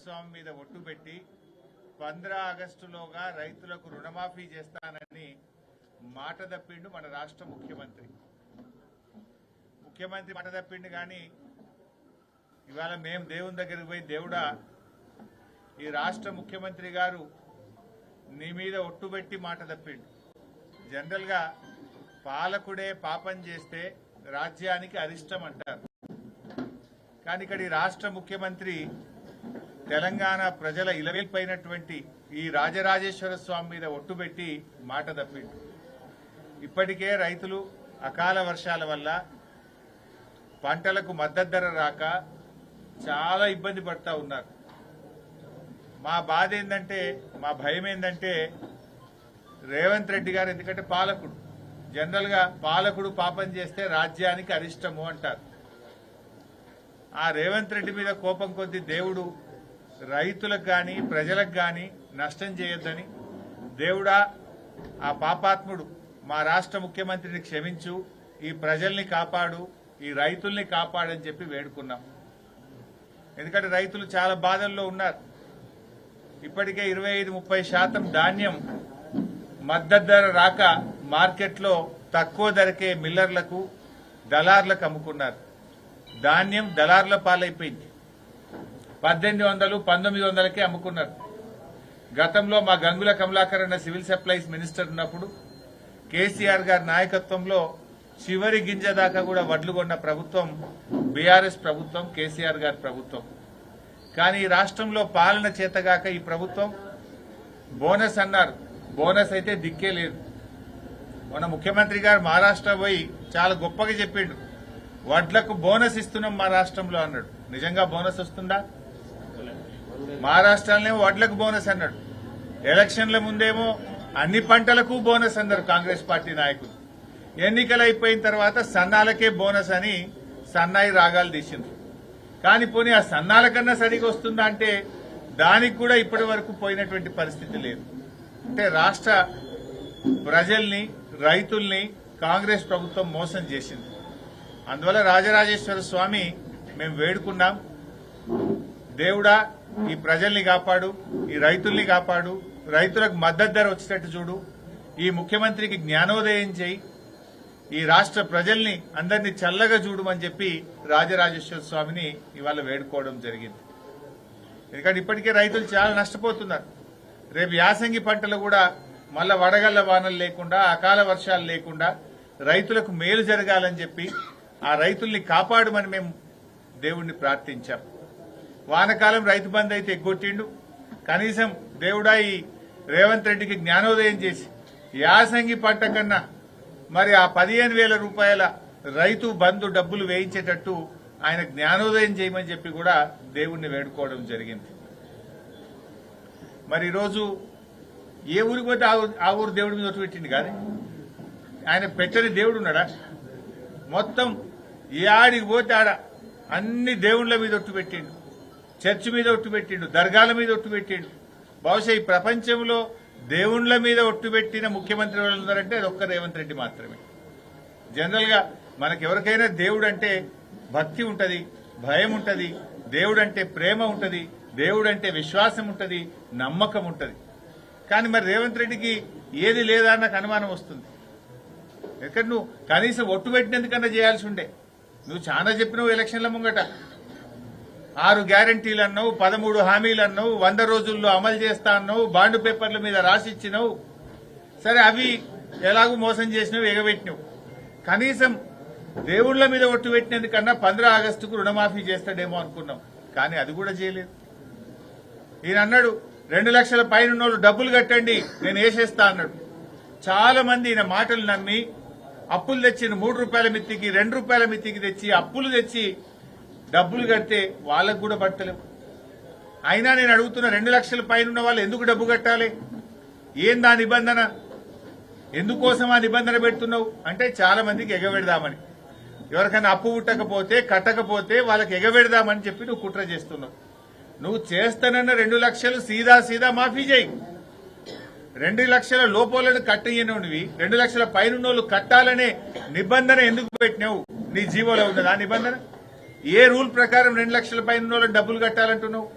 స్వామి మీద ఒట్టు పెట్టి 15 ఆగస్టులోగా రైతులకు రుణమాఫీ చేస్తానని మాట తప్పిండు మన రాష్ట్ర ముఖ్యమంత్రి మాట తప్పిండు కానీ ఇవాళ మేము దేవుని దగ్గరికి పోయి దేవుడా ఈ రాష్ట్ర ముఖ్యమంత్రి గారు నీ మీద ఒట్టు పెట్టి మాట తప్పిండు. జనరల్ గా పాలకుడే పాపం చేస్తే రాజ్యానికి అరిష్టం అంటారు. కానీ ఇక్కడ ఈ రాష్ట్ర ముఖ్యమంత్రి తెలంగాణ ప్రజల ఇలవేల్పైనటువంటి ఈ రాజరాజేశ్వర స్వామి మీద ఒట్టు పెట్టి మాట తప్పిండు. ఇప్పటికే రైతులు అకాల వర్షాల వల్ల పంటలకు మద్దతు ధర రాక చాలా ఇబ్బంది పడతా ఉన్నారు. మా బాధ ఏంటంటే, మా భయం ఏంటంటే రేవంత్ రెడ్డి గారు ఎందుకంటే పాలకుడు, జనరల్ గా పాలకుడు పాపం చేస్తే రాజ్యానికి అరిష్టము అంటారు. ఆ రేవంత్ రెడ్డి మీద కోపం కొద్దీ దేవుడు రైతులకు గాని ప్రజలకు గాని నష్టం చేయొద్దని, దేవుడా ఆ పాపాత్ముడు మా రాష్ట్ర ముఖ్యమంత్రిని క్షమించు, ఈ ప్రజల్ని కాపాడు, ఈ రైతుల్ని కాపాడని చెప్పి వేడుకున్నాం. ఎందుకంటే రైతులు చాలా బాధల్లో ఉన్నారు. ఇప్పటికే 25-30% ధాన్యం మద్దతు ధర రాక మార్కెట్లో తక్కువ ధరకే మిల్లర్లకు దళార్లకు అమ్ముకున్నారు. ధాన్యం దళార్ల పాలైపోయింది. 1800-1900కే అమ్ముకున్నారు. గతంలో మా గంగుల కమలాకర్ అన్న సివిల్ సప్లైస్ మినిస్టర్ ఉన్నప్పుడు కేసీఆర్ గారి నాయకత్వంలో చివరి గింజ దాకా కూడా వడ్లు కొన్న ప్రభుత్వం బీఆర్ఎస్ ప్రభుత్వం, కేసీఆర్ గారి ప్రభుత్వం. కానీ ఈ రాష్ట్రంలో పాలన చేతగాక ఈ ప్రభుత్వం బోనస్ అన్నారు. బోనస్ అయితే దిక్కే లేదు. మన ముఖ్యమంత్రి గారు మహారాష్ట్ర పోయి చాలా గొప్పగా చెప్పిండు, వడ్లకు బోనస్ ఇస్తున్నాం మా రాష్ట్రంలో అన్నాడు. నిజంగా బోనస్ వస్తుందా? మహారాష్ట్రలోనే వడ్లకు బోనస్ అన్నాడు. ఎలక్షన్ల ముందేమో అన్ని పంటలకు బోనస్ అన్నారు కాంగ్రెస్ పార్టీ నాయకులు. ఎన్నికలు అయిపోయిన తర్వాత సన్నాలకే బోనస్ అని సన్నాయి రాగాలు తీసింది. కానీ పోనీ ఆ సన్నాల కన్నా సరిగా వస్తుందా అంటే దానికి కూడా ఇప్పటి వరకు పోయినటువంటి పరిస్థితి లేదు. అంటే రాష్ట్ర ప్రజల్ని రైతుల్ని కాంగ్రెస్ ప్రభుత్వం మోసం చేసింది. అందువల్ల రాజరాజేశ్వర స్వామి మేము వేడుకున్నాం, దేవుడా ఈ ప్రజల్ని కాపాడు, ఈ రైతుల్ని కాపాడు, రైతులకు మద్దతు ధర వచ్చేటట్టు చూడు, ఈ ముఖ్యమంత్రికి జ్ఞానోదయం చేయి, ఈ రాష్ట్ర ప్రజల్ని అందరినీ చల్లగా చూడమని చెప్పి రాజరాజేశ్వర స్వామిని ఇవాళ వేడుకోవడం జరిగింది. ఎందుకంటే ఇప్పటికే రైతులు చాలా నష్టపోతున్నారు. రేపు యాసంగి పంటలు కూడా మళ్ళా వడగళ్ల వానలు లేకుండా అకాల వర్షాలు లేకుండా రైతులకు మేలు జరగాలని చెప్పి ఆ రైతుల్ని కాపాడమని మేము దేవుణ్ణి ప్రార్థించాం. వానకాలం రైతు బంధు అయితే ఎగ్గొట్టిండు. కనీసం దేవుడా ఈ రేవంత్ రెడ్డికి జ్ఞానోదయం చేసి యాసంగి పంట కన్నా మరి ఆ 15,000 రూపాయల రైతు బంధు డబ్బులు వేయించేటట్టు ఆయన జ్ఞానోదయం చేయమని చెప్పి కూడా దేవుణ్ణి వేడుకోవడం జరిగింది. మరి ఈరోజు ఏ ఊరికి పోతే ఆ ఊరు దేవుడి మీద ఒట్టు పెట్టింది కానీ ఆయన పెట్టని దేవుడు ఉన్నాడా? మొత్తం ఏ ఆడికి పోతే ఆడ అన్ని దేవుళ్ల మీద ఒట్టు పెట్టిండు, చర్చి మీద ఒట్టు పెట్టిండు, దర్గాల మీద ఒట్టు పెట్టిండు. బహుశా ఈ ప్రపంచంలో దేవుళ్ల మీద ఒట్టు పెట్టిన ముఖ్యమంత్రి వాళ్ళు ఉన్నారంటే అది ఒక్క రేవంత్ రెడ్డి మాత్రమే. జనరల్ గా మనకెవరికైనా దేవుడు అంటే భక్తి ఉంటది, భయం ఉంటది, దేవుడు అంటే ప్రేమ ఉంటది, దేవుడు అంటే విశ్వాసం ఉంటది, నమ్మకం ఉంటది. కానీ మరి రేవంత్ రెడ్డికి ఏది లేదా నాకు అనుమానం వస్తుంది. ఎక్కడ నువ్వు కనీసం ఒట్టు పెట్టినందుకన్నా చేయాల్సి ఉండే. నువ్వు చాలా చెప్పినావు ఎలక్షన్ల ముంగట, 6 గ్యారంటీలు అన్నావు, 13 హామీలు అన్నావు, 100 రోజుల్లో అమలు చేస్తా అన్నావు, బాండ్ పేపర్ల మీద రాసిచ్చినావు. సరే అవి ఎలాగూ మోసం చేసినావు, ఎగబెట్టినావు. కనీసం దేవుళ్ల మీద ఒట్టు పెట్టినందుకన్నా 15 ఆగస్టుకు రుణమాఫీ చేస్తాడేమో అనుకున్నాం. కానీ అది కూడా చేయలేదు. ఈయన అన్నాడు 2 లక్షల పైన ఉన్నోళ్ళు డబ్బులు కట్టండి నేను వేసేస్తా అన్నాడు. చాలా మంది ఈయన మాటలు నమ్మి అప్పులు తెచ్చిన 3 రూపాయల మిత్తికి 2 రూపాయల మిత్తికి తెచ్చి అప్పులు తెచ్చి డబ్బులు కడితే వాళ్ళకు కూడా పట్టలేవు. అయినా నేను అడుగుతున్న 2 లక్షల పైన ఉన్న వాళ్ళు ఎందుకు డబ్బు కట్టాలి? ఏందా నిబంధన? ఎందుకోసం ఆ నిబంధన పెడుతున్నావు అంటే చాలా మందికి ఎగబెడదామని. ఎవరికైనా అప్పు పుట్టకపోతే కట్టకపోతే వాళ్ళకి ఎగబెడదామని చెప్పి నువ్వు కుట్ర చేస్తున్నావు. నువ్వు చేస్తానన్న 2 లక్షలు సీదా మాఫీ చేయి. 2 లక్షల లోపోలను కట్టయ్యనువి 2 లక్షల పైన కట్టాలనే నిబంధన ఎందుకు పెట్టినావు? నీ జీవోలో ఉన్నది ఆ నిబంధన? ఏ రూల్ ప్రకారం 2 లక్షల పైన డబ్బులు కట్టాలంటున్నావు?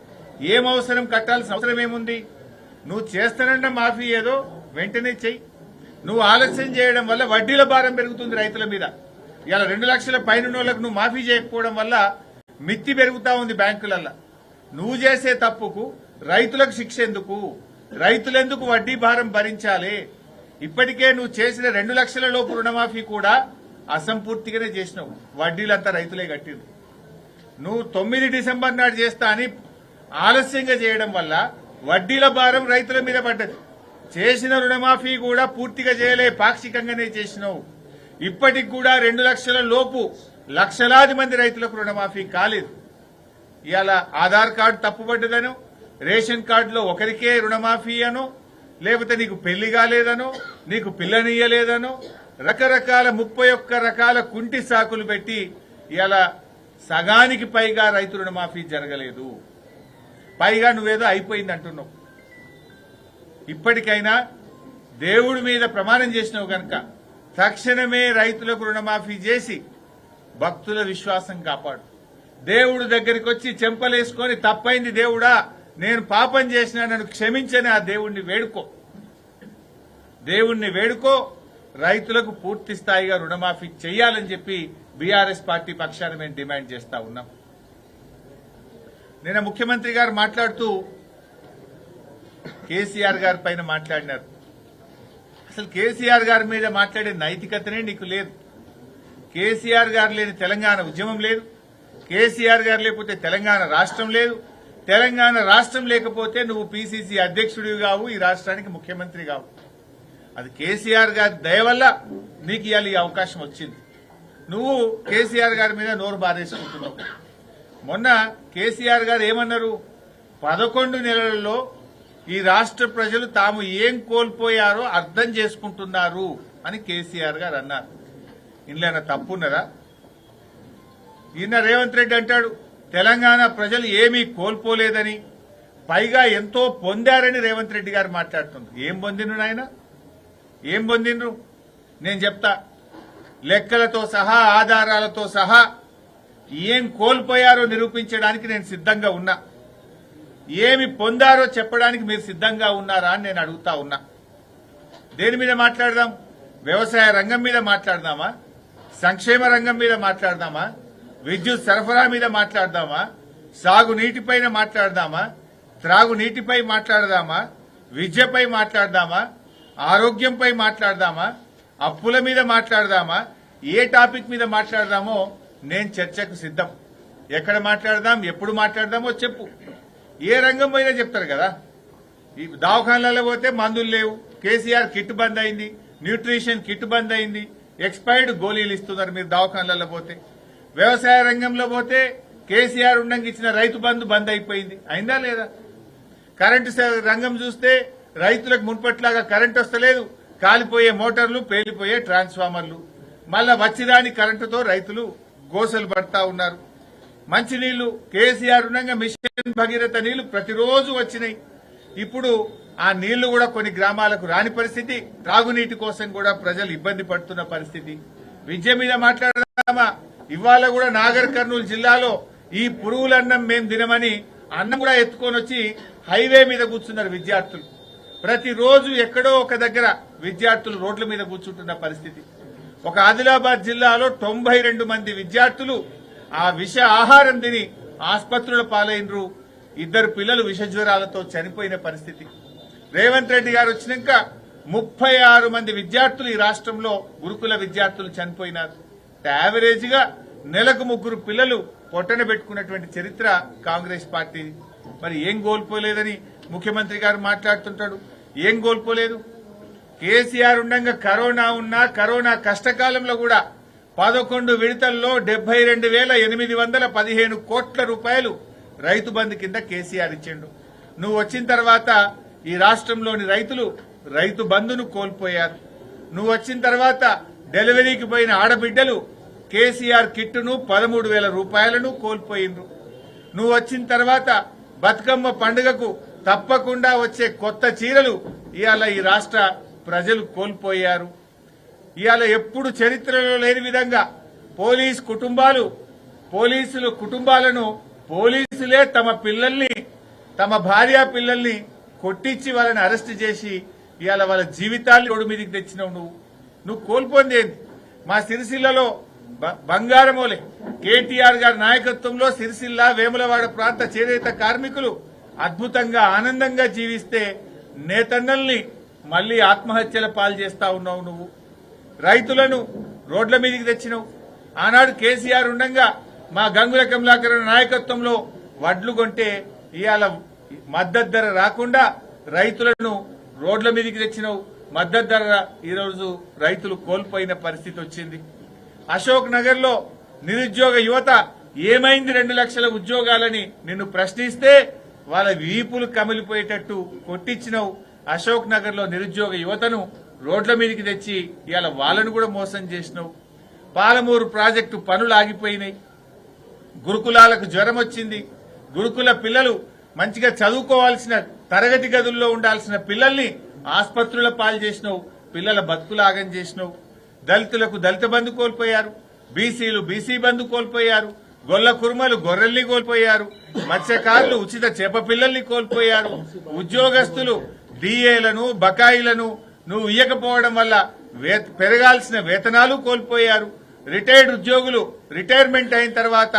ఏం అవసరం, కట్టాల్సిన అవసరం ఏముంది? నువ్వు చేస్తానన్న మాఫీ ఏదో వెంటనే చెయ్యి. నువ్వు ఆలస్యం చేయడం వల్ల వడ్డీల భారం పెరుగుతుంది రైతుల మీద. ఇలా 2 లక్షల పైన వాళ్ళకు నువ్వు మాఫీ చేయకపోవడం వల్ల మిత్తి పెరుగుతా ఉంది బ్యాంకులల్లో. నువ్వు చేసే తప్పుకు రైతులకు శిక్ష ఎందుకు? రైతులెందుకు వడ్డీ భారం భరించాలి? ఇప్పటికే నువ్వు చేసిన 2 లక్షల లోపు రుణమాఫీ కూడా అసంపూర్తిగానే చేసినావు. వడ్డీలంతా రైతులే కట్టిండ్రు. నువ్వు 9 డిసెంబర్ నాడు చేస్తా అని ఆలస్యంగా చేయడం వల్ల వడ్డీల భారం రైతుల మీద పడ్డది. చేసిన రుణమాఫీ కూడా పూర్తిగా చేయలే, పాక్షికంగానే చేసినావు. ఇప్పటికి కూడా 2 లక్షల లోపు లక్షలాది మంది రైతులకు రుణమాఫీ కాలేదు. ఇవాళ ఆధార్ కార్డు తప్పుపడ్డదనో, రేషన్ కార్డులో ఒకరికే రుణమాఫీ అనో, లేకపోతే నీకు పెళ్లి కాలేదనో, నీకు పిల్లనియ్యలేదనో, రకరకాల 31 రకాల కుంటి సాకులు పెట్టి ఇవాళ సగానికి పైగా రైతు రుణమాఫీ జరగలేదు. పైగా నువ్వేదో అయిపోయింది అంటున్నావు. ఇప్పటికైనా దేవుడి మీద ప్రమాణం చేసినావు కనుక తక్షణమే రైతులకు రుణమాఫీ చేసి భక్తుల విశ్వాసం కాపాడు. దేవుడు దగ్గరికి వచ్చి చెంపలేసుకొని తప్పైంది దేవుడా, నేను పాపం చేసినా నన్ను క్షమించని ఆ దేవుణ్ణి వేడుకో. రైతులకు పూర్తి స్థాయిగా రుణమాఫీ చేయాలని చెప్పి బీఆర్ఎస్ పార్టీ పక్షాన మేము డిమాండ్ చేస్తా ఉన్నాం. నిన్న ముఖ్యమంత్రి గారు మాట్లాడుతూ కేసీఆర్ గారి పైన మాట్లాడినారు. అసలు కేసీఆర్ గారి మీద మాట్లాడే నైతికతనే నీకు లేదు. కేసీఆర్ గారు లేని తెలంగాణ ఉద్యమం లేదు. కేసీఆర్ గారు లేకపోతే తెలంగాణ రాష్ట్రం లేదు. తెలంగాణ రాష్ట్రం లేకపోతే నువ్వు పీసీసీ అధ్యక్షుడివి కావు, ఈ రాష్ట్రానికి ముఖ్యమంత్రి కావు. అది కేసీఆర్ గారి దయ వల్ల నీకు ఇవాళ ఈ అవకాశం వచ్చింది. నువ్వు కేసీఆర్ గారి మీద నోరు బారేసుకుంటున్నావు. మొన్న కేసీఆర్ గారు ఏమన్నారు? 11 నెలలలో ఈ రాష్ట్ర ప్రజలు తాము ఏం కోల్పోయారో అర్థం చేసుకుంటున్నారు అని కేసీఆర్ గారు అన్నారు. ఇందులో తప్పున్నదా? ఈయన రేవంత్ రెడ్డి అంటాడు తెలంగాణ ప్రజలు ఏమీ కోల్పోలేదని, పైగా ఎంతో పొందారని రేవంత్ రెడ్డి గారు మాట్లాడుతున్నారు. ఏం పొందిండ్రు నాయన? ఏం పొందిండ్రు? నేను చెప్తా. లెక్కలతో సహా, ఆధారాలతో సహా ఏం కోల్పోయారో నిరూపించడానికి నేను సిద్ధంగా ఉన్నా. ఏమి పొందారో చెప్పడానికి మీరు సిద్ధంగా ఉన్నారా అని నేను అడుగుతా ఉన్నా. దేని మీద మాట్లాడదాం? వ్యవసాయ రంగం మీద మాట్లాడదామా? సంక్షేమ రంగం మీద మాట్లాడదామా? విద్యుత్ సరఫరా మీద మాట్లాడదామా? సాగునీటిపైన మాట్లాడదామా? త్రాగునీటిపై మాట్లాడదామా? విద్యపై మాట్లాడదామా? ఆరోగ్యంపై మాట్లాడదామా? అప్పుల మీద మాట్లాడదామా? ఏ టాపిక్ మీద మాట్లాడదామో నేను చర్చకు సిద్ధం. ఎక్కడ మాట్లాడదాం, ఎప్పుడు మాట్లాడదామో చెప్పు. ఏ రంగం పోయినా చెప్తారు కదా. ఈ దవాఖానాలలో పోతే మందులు లేవు, కేసీఆర్ కిట్ బంద్ అయింది, న్యూట్రిషన్ కిట్ బంద్ అయింది, ఎక్స్పైర్డ్ గోళీలు ఇస్తున్నారు మీరు దవాఖానాలలో పోతే. వ్యవసాయ రంగంలో పోతే కేసీఆర్ ఉండంగా ఇచ్చిన రైతు బంధు బంద్ అయిపోయింది, అయిందా లేదా? కరెంటు రంగం చూస్తే రైతులకు మున్పట్లాగా కరెంటు వస్తలేదు, కాలిపోయే మోటార్లు, పేలిపోయే ట్రాన్స్ఫార్మర్లు, మళ్ళా వచ్చిరాని కరెంటుతో రైతులు గోసలు పడతా ఉన్నారు. మంచినీళ్లు కేసీఆర్ ఉండగా మిషన్ భగీరథ నీళ్లు ప్రతిరోజు వచ్చినాయి. ఇప్పుడు ఆ నీళ్లు కూడా కొన్ని గ్రామాలకు రాని పరిస్థితి, త్రాగునీటి కోసం కూడా ప్రజలు ఇబ్బంది పడుతున్న పరిస్థితి. విద్య మీద మాట్లాడదామా? ఇవాళ కూడా నాగర్ కర్నూలు జిల్లాలో ఈ పురుగులన్నం మేం తినమని అన్నం కూడా ఎత్తుకొని వచ్చి హైవే మీద కూర్చున్నారు విద్యార్థులు. ప్రతిరోజు ఎక్కడో ఒక దగ్గర విద్యార్థులు రోడ్ల మీద కూర్చుంటున్న పరిస్థితి. ఒక ఆదిలాబాద్ జిల్లాలో 92 మంది విద్యార్థులు ఆ విష ఆహారం తిని ఆసుపత్రుల పాలైనరు. 2 పిల్లలు విష జ్వరాలతో చనిపోయిన పరిస్థితి. రేవంత్ రెడ్డి గారు వచ్చినాక 36 మంది విద్యార్థులు ఈ రాష్ట్రంలో గురుకుల విద్యార్థులు చనిపోయినారు. యావరేజ్ గా నెలకు 3 పిల్లలు పొట్టన పెట్టుకున్నటువంటి చరిత్ర కాంగ్రెస్ పార్టీ. మరి ఏం కోల్పోలేదని ముఖ్యమంత్రి గారు మాట్లాడుతుంటాడు. ఏం కోల్పోలేదు? కేసీఆర్ ఉండగా కరోనా ఉన్నా, కరోనా కష్టకాలంలో కూడా 11 విడతల్లో 72,815 కోట్ల రూపాయలు రైతు బంధు కింద కేసీఆర్ ఇచ్చిండు. నువ్వు వచ్చిన తర్వాత ఈ రాష్ట్రంలోని రైతులు రైతు బంధును కోల్పోయారు. నువ్వు వచ్చిన తర్వాత డెలివరీకి పోయిన ఆడబిడ్డలు కేసీఆర్ కిట్టును 13,000 రూపాయలను కోల్పోయిండ్రు. నువ్వు వచ్చిన తర్వాత బతుకమ్మ పండుగకు తప్పకుండా వచ్చే కొత్త చీరలు ఇవాళ ఈ రాష్ట్ర ప్రజలు కోల్పోయారు. ఇవాళ ఎప్పుడు చరిత్రలో లేని విధంగా పోలీసుల కుటుంబాలను పోలీసులే తమ పిల్లల్ని తమ భార్య పిల్లల్ని కొట్టించి వాళ్ళని అరెస్ట్ చేసి ఇవాళ వాళ్ళ జీవితాన్ని రోడ్డు మీదకి తెచ్చినావు. నువ్వు కోల్పోయింది ఏంది? మా సిరిసిల్లలో బంగారమోలే కేటీఆర్ గారి నాయకత్వంలో సిరిసిల్ల వేములవాడ ప్రాంత చేనేత కార్మికులు అద్భుతంగా ఆనందంగా జీవిస్తే నేతన్నల్ని మళ్లీ ఆత్మహత్యల పాలు చేస్తా ఉన్నావు. నువ్వు రైతులను రోడ్ల మీదకి తెచ్చినావు. ఆనాడు కేసీఆర్ ఉండగా మా గంగుల కమలాకర్ నాయకత్వంలో వడ్లు కొంటే ఇవాళ మద్దతు ధర రాకుండా రైతులను రోడ్ల మీదకి తెచ్చినావు. మద్దతు ధర ఈరోజు రైతులు కోల్పోయిన పరిస్థితి వచ్చింది. అశోక్ నగర్ లో నిరుద్యోగ యువత ఏమైంది 2 లక్షల ఉద్యోగాలని నిన్ను ప్రశ్నిస్తే వాళ్ళ వీపులు కమిలిపోయేటట్టు కొట్టించినావు. అశోక్ నగర్ లో నిరుద్యోగ యువతను రోడ్ల మీదకి తెచ్చి ఇవాళ వాళ్ళను కూడా మోసం చేసినావు. పాలమూరు ప్రాజెక్టు పనులు ఆగిపోయినాయి. గురుకులాలకు జ్వరం వచ్చింది. గురుకుల పిల్లలు మంచిగా చదువుకోవాల్సిన తరగతి గదుల్లో ఉండాల్సిన పిల్లల్ని ఆసుపత్రుల పాలు చేసినావు. పిల్లల బతుకులాగం చేసినావు. దళితులకు దళిత బంధు కోల్పోయారు. బీసీలు బీసీ బంధు కోల్పోయారు. గొల్ల కుర్మలు గొర్రెల్ని కోల్పోయారు. మత్స్యకారులు ఉచిత చేప పిల్లల్ని కోల్పోయారు. ఉద్యోగస్తులు డిఏలను బకాయిలను నువ్వు ఇయ్యకపోవడం వల్ల పెరగాల్సిన వేతనాలు కోల్పోయారు. రిటైర్డ్ ఉద్యోగులు రిటైర్మెంట్ అయిన తర్వాత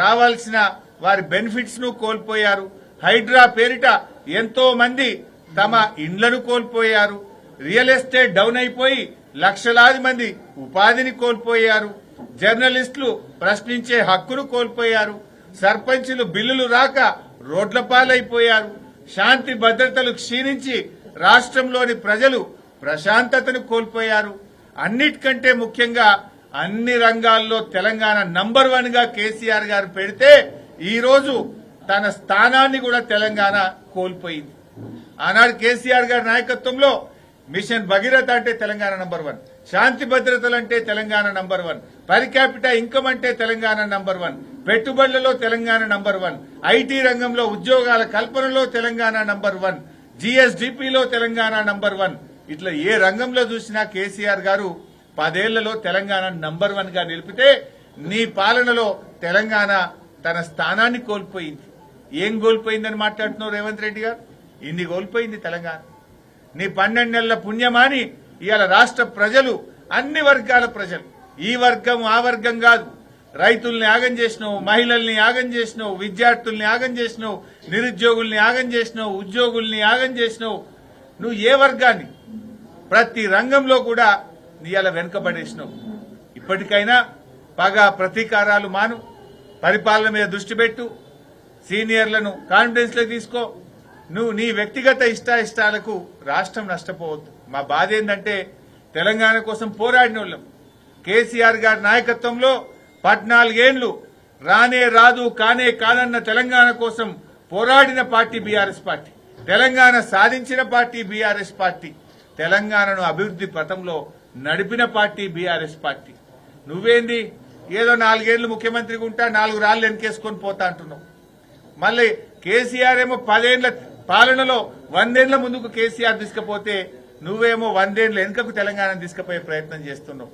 రావాల్సిన వారి బెనిఫిట్స్ ను కోల్పోయారు. హైడ్రా పేరిట ఎంతో మంది తమ ఇండ్లను కోల్పోయారు. రియల్ ఎస్టేట్ డౌన్ అయిపోయి లక్షలాది మంది ఉపాధిని కోల్పోయారు. జర్నలిస్టులు ప్రశ్నించే హక్కును కోల్పోయారు. సర్పంచులు బిల్లులు రాక రోడ్ల పాలైపోయారు. శాంతి భద్రతలు క్షీణించి రాష్ట్రంలోని ప్రజలు ప్రశాంతతను కోల్పోయారు. అన్నిటికంటే ముఖ్యంగా అన్ని రంగాల్లో తెలంగాణ నంబర్ 1 గా కేసీఆర్ గారు పెడితే ఈ రోజు తన స్థానాన్ని కూడా తెలంగాణ కోల్పోయింది. ఆనాడు కేసీఆర్ గారి నాయకత్వంలో మిషన్ భగీరథ అంటే తెలంగాణ నంబర్ 1, శాంతి భద్రతలంటే Telangana number 1, per capita income అంటే తెలంగాణ నంబర్ 1, పెట్టుబడులలో తెలంగాణ నంబర్ 1, ఐటీ రంగంలో ఉద్యోగాల కల్పనలో తెలంగాణ నంబర్ 1, జీఎస్డీపీలో తెలంగాణ నంబర్ 1. ఇట్లా ఏ రంగంలో చూసినా కేసీఆర్ గారు 10 ఏళ్లలో తెలంగాణ నంబర్ 1 గా నిలిపితే నీ పాలనలో తెలంగాణ తన స్థానాన్ని కోల్పోయింది. ఏం కోల్పోయిందని మాట్లాడుతున్నావు రేవంత్ రెడ్డి గారు? ఇన్ని కోల్పోయింది తెలంగాణ. నీ 12 నెలల పుణ్యమాని ఇవాళ రాష్ట్ర ప్రజలు, అన్ని వర్గాల ప్రజలు, ఈ వర్గం ఆ వర్గం కాదు, రైతుల్ని యాగం చేసినావు, మహిళల్ని యాగం చేసినావు, విద్యార్థుల్ని యాగం చేసినావు, నిరుద్యోగుల్ని యాగం చేసినావు, ఉద్యోగుల్ని యాగం చేసినావు. నువ్వు ఏ వర్గాన్ని ప్రతి రంగంలో కూడా ఇవాళ వెనుకబడేసినావు. ఇప్పటికైనా పగ ప్రతీకారాలు మాను, పరిపాలన మీద దృష్టి పెట్టు, సీనియర్లను కాన్ఫిడెన్స్ లో తీసుకో. నువ్వు నీ వ్యక్తిగత ఇష్టాయిష్టాలకు రాష్ట్రం నష్టపోవద్దు. మా బాధ ఏంటంటే తెలంగాణ కోసం పోరాడిన వాళ్ళం. కేసీఆర్ గారి నాయకత్వంలో 14 ఏళ్లు రానే రాదు కానే కాదన్న తెలంగాణ కోసం పోరాడిన పార్టీ బీఆర్ఎస్ పార్టీ, తెలంగాణ సాధించిన పార్టీ బీఆర్ఎస్ పార్టీ, తెలంగాణను అభివృద్ది పథంలో నడిపిన పార్టీ బీఆర్ఎస్ పార్టీ. నువ్వేంది ఏదో 4 ఏళ్లు ముఖ్యమంత్రిగా ఉంటా 4 రాళ్లు వెనకేసుకొని పోతా అంటున్నావు. మళ్ళీ కేసీఆర్ ఏమో 10 ఏళ్ల పాలనలో 100 ఏళ్ల ముందుకు కేసీఆర్ తీసుకుపోతే నువ్వేమో 100 ఏళ్ల వెనుకకు తెలంగాణను తీసుకుపోయే ప్రయత్నం చేస్తున్నావు.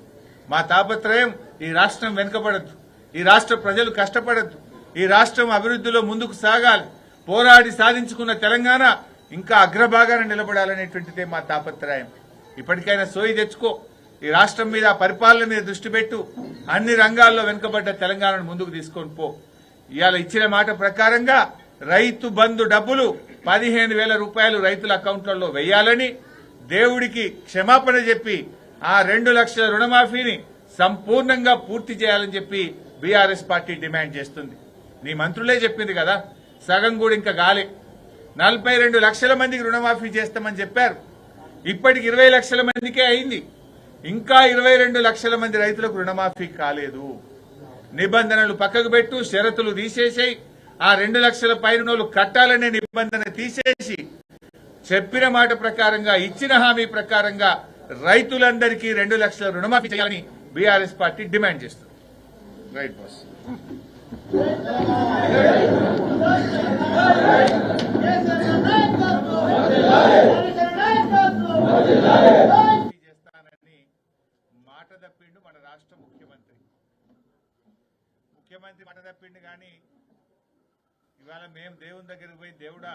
మా తాపత్రయం ఈ రాష్ట్రం వెనుకబడద్దు, ఈ రాష్ట్ర ప్రజలు కష్టపడద్దు, ఈ రాష్ట్రం అభివృద్దిలో ముందుకు సాగాలి, పోరాడి సాధించుకున్న తెలంగాణ ఇంకా అగ్రభాగాన నిలబడాలనేటువంటిదే మా తాపత్రయం. ఇప్పటికైనా సోయి తెచ్చుకో, ఈ రాష్ట్రం మీద పరిపాలన మీద దృష్టి పెట్టు, అన్ని రంగాల్లో వెనుకబడ్డ తెలంగాణను ముందుకు తీసుకొని పో. ఇవాళ ఇచ్చిన మాట ప్రకారంగా రైతు బంధు డబ్బులు 15,000 రూపాయలు రైతుల అకౌంట్లలో వేయాలని దేవుడికి క్షమాపణ చెప్పి ఆ 2 లక్షల రుణమాఫీని సంపూర్ణంగా పూర్తి చేయాలని చెప్పి బీఆర్ఎస్ పార్టీ డిమాండ్ చేస్తుంది. నీ మంత్రులే చెప్పింది కదా, సగం కూడా ఇంకా గాలే. 42 లక్షల మందికి రుణమాఫీ చేస్తామని చెప్పారు. ఇప్పటికి 20 లక్షల మందికే అయింది. ఇంకా 22 లక్షల మంది రైతులకు రుణమాఫీ కాలేదు. నిబంధనలు పక్కకు పెట్టు, షరతులు తీసేసి ఆ 2 లక్షల పైరునోళ్లు కట్టాలనే నిబంధన తీసేసి చెప్పిన మాట ప్రకారంగా, ఇచ్చిన హామీ ప్రకారంగా రైతులందరికీ 2 లక్షల రుణమాఫీ చేయాలని బీఆర్ఎస్ పార్టీ డిమాండ్ చేస్తుంది. Right boss. చేస్తానని మాట తప్పిండు మన రాష్ట్ర ముఖ్యమంత్రి మాట తప్పిండు. కానీ ఇవాళ మేము దేవుని దగ్గరికి పోయి దేవుడా